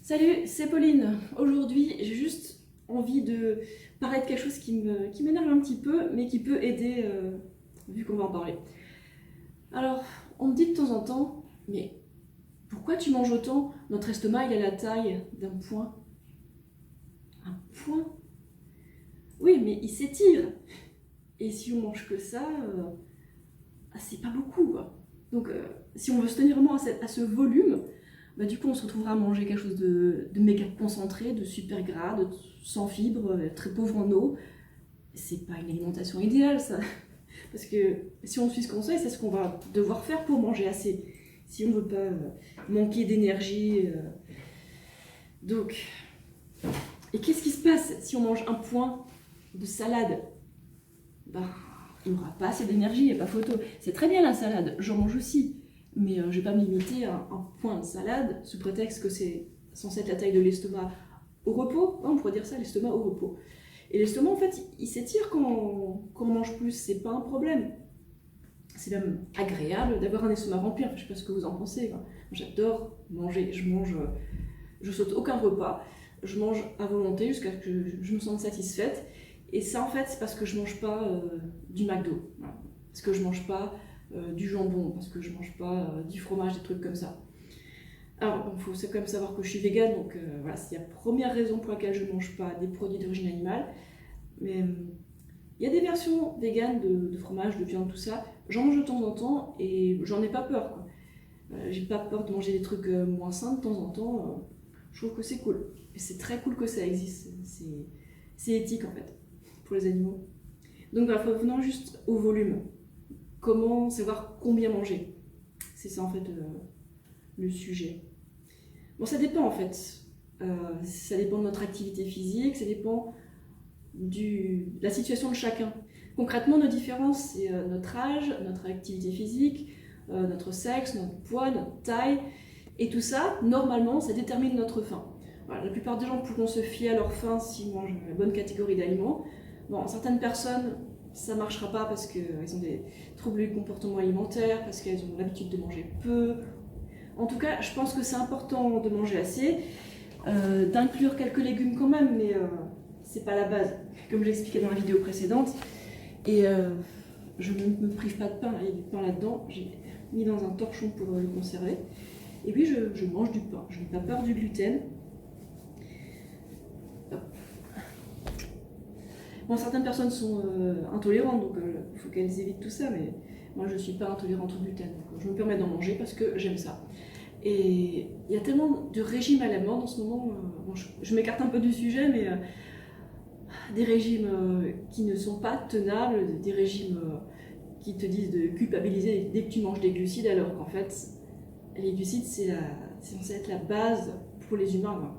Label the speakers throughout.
Speaker 1: Salut, c'est Pauline. Aujourd'hui, j'ai juste envie de parler de quelque chose qui m'énerve un petit peu, mais qui peut aider, vu qu'on va en parler. Alors, on me dit de temps en temps, mais pourquoi tu manges autant? Notre estomac, il a la taille d'un point. Un point? Oui, mais il s'étire. Et si on mange que ça, c'est pas beaucoup, quoi. Donc, si on veut se tenir vraiment à ce volume, bah, du coup, on se retrouvera à manger quelque chose de méga concentré, de super gras, sans fibres, très pauvre en eau. C'est pas une alimentation idéale, ça. Parce que si on suit ce conseil, c'est ce qu'on va devoir faire pour manger assez. Si on veut pas manquer d'énergie. Donc, et qu'est-ce qui se passe si on mange un point de salade? Bah, il n'y aura pas assez d'énergie, il n'y a pas photo. C'est très bien la salade, j'en mange aussi. Mais je ne vais pas me limiter à un point de salade sous prétexte que c'est censé être la taille de l'estomac au repos. On pourrait dire ça, l'estomac au repos. Et l'estomac, en fait, il s'étire quand on mange plus, c'est pas un problème. C'est même agréable d'avoir un estomac rempli. Enfin, je sais pas ce que vous en pensez. J'adore manger, je saute aucun repas, je mange à volonté jusqu'à ce que je me sente satisfaite. Et ça, en fait, c'est parce que je mange pas du McDo, voilà. Parce que je mange pas du jambon, parce que je mange pas du fromage, des trucs comme ça. Alors, il faut quand même savoir que je suis végane, donc voilà, c'est la première raison pour laquelle je ne mange pas des produits d'origine animale. Mais il y a des versions véganes de fromage, de viande, tout ça. J'en mange de temps en temps et j'en ai pas peur, quoi. J'ai pas peur de manger des trucs moins sains de temps en temps. Je trouve que c'est cool. Et c'est très cool que ça existe. C'est éthique en fait, pour les animaux. Donc voilà, revenons juste au volume. Comment savoir combien manger? C'est ça en fait le sujet. Bon, ça dépend en fait. Ça dépend de notre activité physique, ça dépend de la situation de chacun. Concrètement, nos différences, c'est notre âge, notre activité physique, notre sexe, notre poids, notre taille. Et tout ça, normalement, ça détermine notre faim. Voilà, la plupart des gens pourront se fier à leur faim s'ils mangent la bonne catégorie d'aliments. Bon, certaines personnes, ça ne marchera pas parce qu'elles ont des troubles du comportement alimentaire, parce qu'elles ont l'habitude de manger peu. En tout cas, je pense que c'est important de manger assez, d'inclure quelques légumes quand même, mais c'est pas la base, comme j'ai expliqué dans la vidéo précédente. Et je ne me prive pas de pain, il y a du pain là-dedans, j'ai mis dans un torchon pour le conserver. Et puis je mange du pain, je n'ai pas peur du gluten. Bon, certaines personnes sont intolérantes, donc il faut qu'elles évitent tout ça, mais moi je ne suis pas intolérante au gluten, donc je me permets d'en manger parce que j'aime ça. Et il y a tellement de régimes à la mode en ce moment, bon, je m'écarte un peu du sujet, mais des régimes qui ne sont pas tenables, des régimes qui te disent de culpabiliser dès que tu manges des glucides, alors qu'en fait, les glucides c'est censé être la base pour les humains.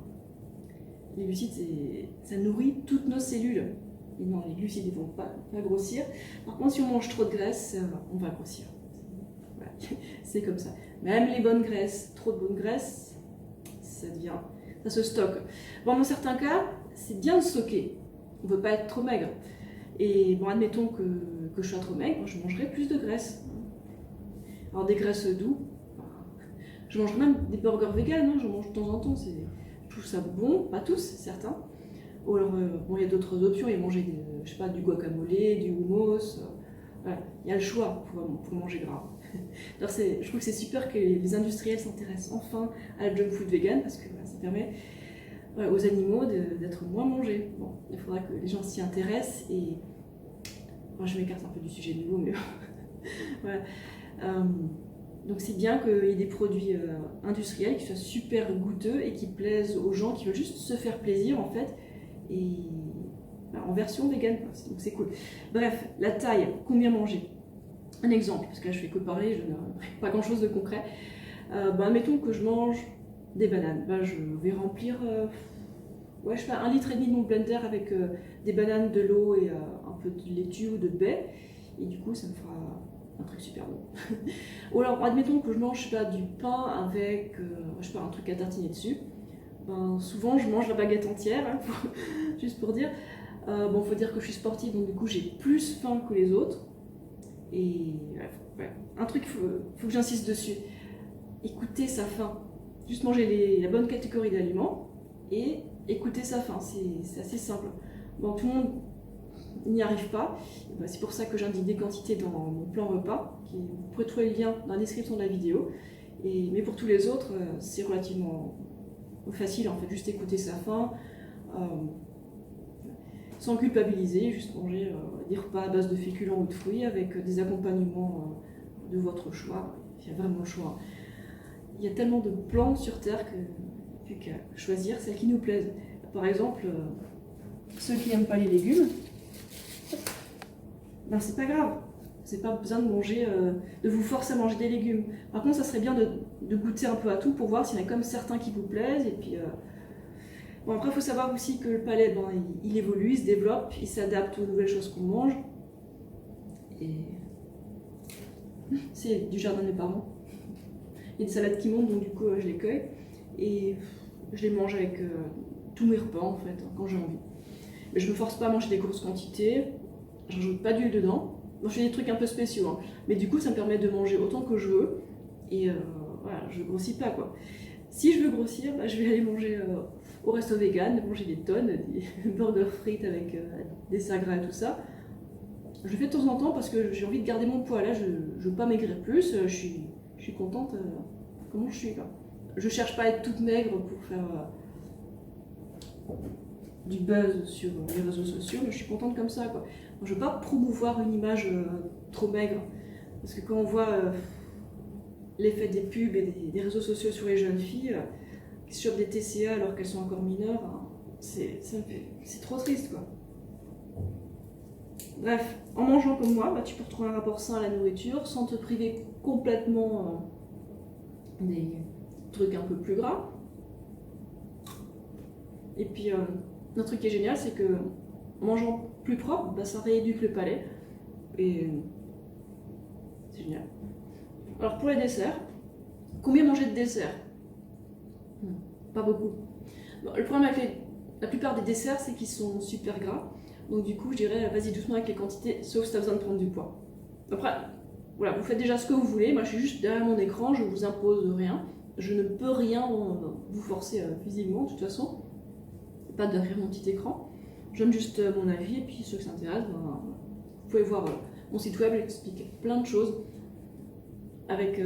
Speaker 1: Les glucides, ça nourrit toutes nos cellules. Et non, les glucides ne vont pas grossir. Par contre, si on mange trop de graisse, on va grossir. Voilà. C'est comme ça. Même les bonnes graisses, trop de bonnes graisses, ça se stocke. Bon, dans certains cas, c'est bien de stocker. On ne veut pas être trop maigre. Et bon, admettons que je sois trop maigre, je mangerai plus de graisse. Alors des graisses douces, je mange même des burgers véganes, je mange de temps en temps, je trouve ça bon, pas tous, certains. Ou alors, bon, il y a d'autres options, il y a manger je sais pas, du guacamole, du hummus, voilà. Il y a le choix pour manger gras. Alors je trouve que c'est super que les industriels s'intéressent enfin à la junk food vegan, parce que ça permet aux animaux d'être moins mangés. Bon, il faudra que les gens s'y intéressent, et moi je m'écarte un peu du sujet de nouveau, mais voilà. Donc c'est bien qu'il y ait des produits industriels qui soient super goûteux et qui plaisent aux gens qui veulent juste se faire plaisir en fait, et en version vegan, donc c'est cool. Bref, la taille, combien manger? Un exemple, parce que là je fais que parler, je n'ai pas grand chose de concret. Admettons que je mange des bananes, je vais remplir je fais 1,5 litre de mon blender avec des bananes, de l'eau et un peu de laitue ou de baie, et du coup ça me fera un truc super bon. Ou alors admettons que je mange, je sais pas, du pain avec je sais pas, un truc à tartiner dessus. Souvent je mange la baguette entière, hein, juste pour dire. Bon, faut dire que je suis sportive, donc du coup j'ai plus faim que les autres. Et ouais, un truc, faut que j'insiste dessus. Écoutez sa faim. juste manger la bonne catégorie d'aliments et écouter sa faim. C'est assez simple. Bon, tout le monde n'y arrive pas. C'est pour ça que j'indique des quantités dans mon plan repas. Vous pourrez trouver le lien dans la description de la vidéo. Mais pour tous les autres, c'est relativement facile, en fait, juste écouter sa faim, sans culpabiliser, juste manger des repas à base de féculents ou de fruits avec des accompagnements de votre choix. Il y a vraiment le choix. Il y a tellement de plans sur Terre que plus qu'à choisir celles qui nous plaisent. Par exemple, ceux qui n'aiment pas les légumes, ben c'est pas grave. C'est pas besoin de manger, de vous forcer à manger des légumes. Par contre, ça serait bien de goûter un peu à tout pour voir s'il y en a comme certains qui vous plaisent. Et puis, bon, après, il faut savoir aussi que le palais, ben, il évolue, il se développe, il s'adapte aux nouvelles choses qu'on mange. Et c'est du jardin de mes parents. Il y a des salades qui montent, donc du coup, je les cueille. Et je les mange avec tous mes repas, en fait, quand j'ai envie. Mais je me force pas à manger des grosses quantités. Je rajoute pas d'huile dedans. Moi, je fais des trucs un peu spéciaux, hein. Mais du coup, ça me permet de manger autant que je veux. Et voilà, je grossis pas, quoi. Si je veux grossir, bah, je vais aller manger au resto vegan, manger des tonnes, des burgers frites avec des desserts gras et tout ça. Je le fais de temps en temps parce que j'ai envie de garder mon poids. Là, je veux pas maigrir plus. Je suis contente comment je suis, quoi. Je cherche pas à être toute maigre pour faire du buzz sur les réseaux sociaux, mais je suis contente comme ça, quoi. Je veux pas promouvoir une image trop maigre, parce que quand on voit l'effet des pubs et des réseaux sociaux sur les jeunes filles qui se chopent des TCA alors qu'elles sont encore mineures, hein, c'est trop triste, quoi. Bref, en mangeant comme moi, bah, tu peux retrouver un rapport sain à la nourriture sans te priver complètement des trucs un peu plus gras. Et puis, un truc qui est génial, c'est que en mangeant plus propre, bah, ça rééduque le palais. Et c'est génial. Alors pour les desserts, combien manger de desserts? Pas beaucoup. Bon, le problème avec la plupart des desserts, c'est qu'ils sont super gras. Donc du coup, je dirais, vas-y doucement avec les quantités, sauf si tu as besoin de prendre du poids. Après, voilà, vous faites déjà ce que vous voulez. Moi, je suis juste derrière mon écran, je vous impose rien. Je ne peux rien vous forcer physiquement, de toute façon. Pas derrière mon petit écran. Je donne juste mon avis, et puis ceux qui s'intéressent, ben, vous pouvez voir mon site web, j'explique plein de choses, avec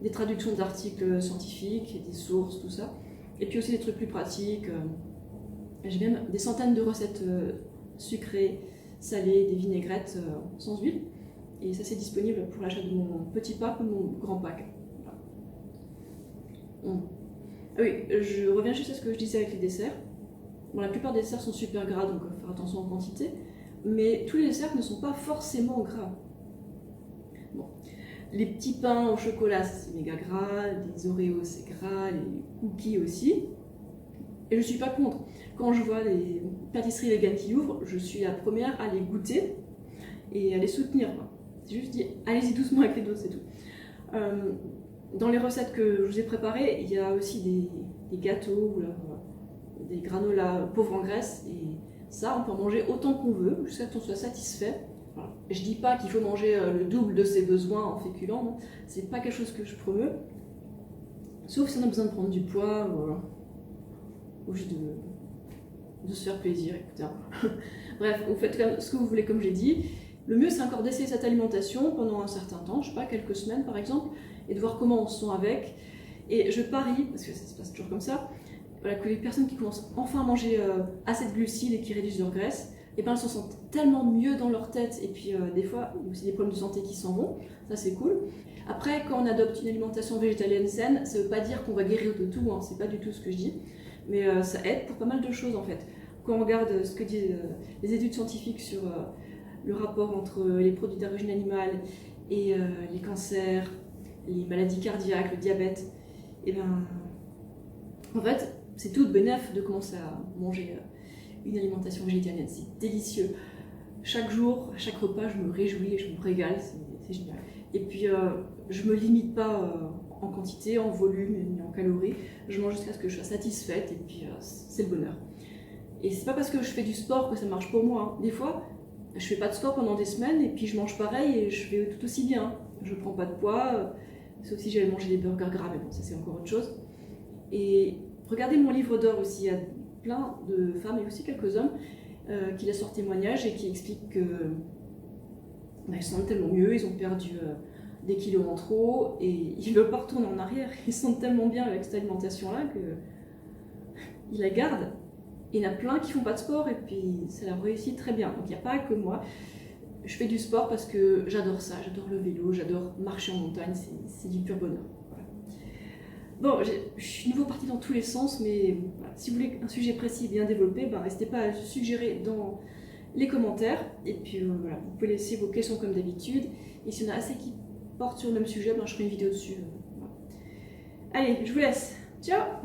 Speaker 1: des traductions d'articles scientifiques, et des sources, tout ça. Et puis aussi des trucs plus pratiques. J'ai même des centaines de recettes sucrées, salées, des vinaigrettes sans huile. Et ça, c'est disponible pour l'achat de mon petit pack ou de mon grand pack. Voilà. Ah oui, je reviens juste à ce que je disais avec les desserts. Bon, la plupart des desserts sont super gras, donc il faut faire attention en quantité. Mais tous les desserts ne sont pas forcément gras. Bon. Les petits pains au chocolat, c'est méga gras. Les Oreos, c'est gras. Les cookies aussi. Et je suis pas contre. Quand je vois les pâtisseries véganes qui ouvrent, je suis la première à les goûter et à les soutenir. C'est juste dit, allez-y doucement avec les doses, c'est tout. Dans les recettes que je vous ai préparées, il y a aussi des gâteaux ou alors, des granolas pauvres en graisse. Et ça, on peut en manger autant qu'on veut, jusqu'à ce qu'on soit satisfait. Voilà. Je dis pas qu'il faut manger le double de ses besoins en féculents, non. C'est pas quelque chose que je promeux. Sauf si on a besoin de prendre du poids, ou juste de se faire plaisir, etc. Bref, vous faites ce que vous voulez, comme j'ai dit. Le mieux, c'est encore d'essayer cette alimentation pendant un certain temps, je sais pas, quelques semaines par exemple, et de voir comment on se sent avec. Et je parie, parce que ça se passe toujours comme ça, voilà, que les personnes qui commencent enfin à manger assez de glucides et qui réduisent leur graisse, et ben elles se sentent tellement mieux dans leur tête, et puis des fois, il y a aussi des problèmes de santé qui s'en vont, ça c'est cool. Après, quand on adopte une alimentation végétalienne saine, ça veut pas dire qu'on va guérir de tout, hein, c'est pas du tout ce que je dis, mais ça aide pour pas mal de choses en fait. Quand on regarde ce que disent les études scientifiques sur le rapport entre les produits d'origine animale et les cancers, les maladies cardiaques, le diabète, et ben en fait, c'est tout bénef de commencer à manger une alimentation végétalienne, c'est délicieux. Chaque jour, à chaque repas, je me réjouis et je me régale, c'est génial. Et puis, je me limite pas en quantité, en volume ni en calories, je mange jusqu'à ce que je sois satisfaite et puis c'est le bonheur. Et c'est pas parce que je fais du sport que ça marche pour moi, hein. Des fois, je fais pas de sport pendant des semaines et puis je mange pareil et je fais tout aussi bien. Je prends pas de poids, sauf si j'allais manger des burgers gras, mais bon, ça c'est encore autre chose. Et regardez mon livre d'or aussi, il y a plein de femmes et aussi quelques hommes qui laissent leur témoignage et qui expliquent que ils se sentent tellement mieux, ils ont perdu des kilos en trop et ils ne veulent pas retourner en arrière. Ils se sentent tellement bien avec cette alimentation-là qu'ils la gardent. Et il y en a plein qui font pas de sport et puis ça leur réussit très bien. Donc il n'y a pas que moi. Je fais du sport parce que j'adore ça, j'adore le vélo, j'adore marcher en montagne, c'est du pur bonheur. Voilà. Bon, je suis nouveau partie dans tous les sens, mais voilà, si vous voulez un sujet précis et bien développé, n'hésitez pas à le suggérer dans les commentaires. Et puis voilà, vous pouvez laisser vos questions comme d'habitude. Et s'il y en a assez qui portent sur le même sujet, je ferai une vidéo dessus. Voilà. Allez, je vous laisse. Ciao!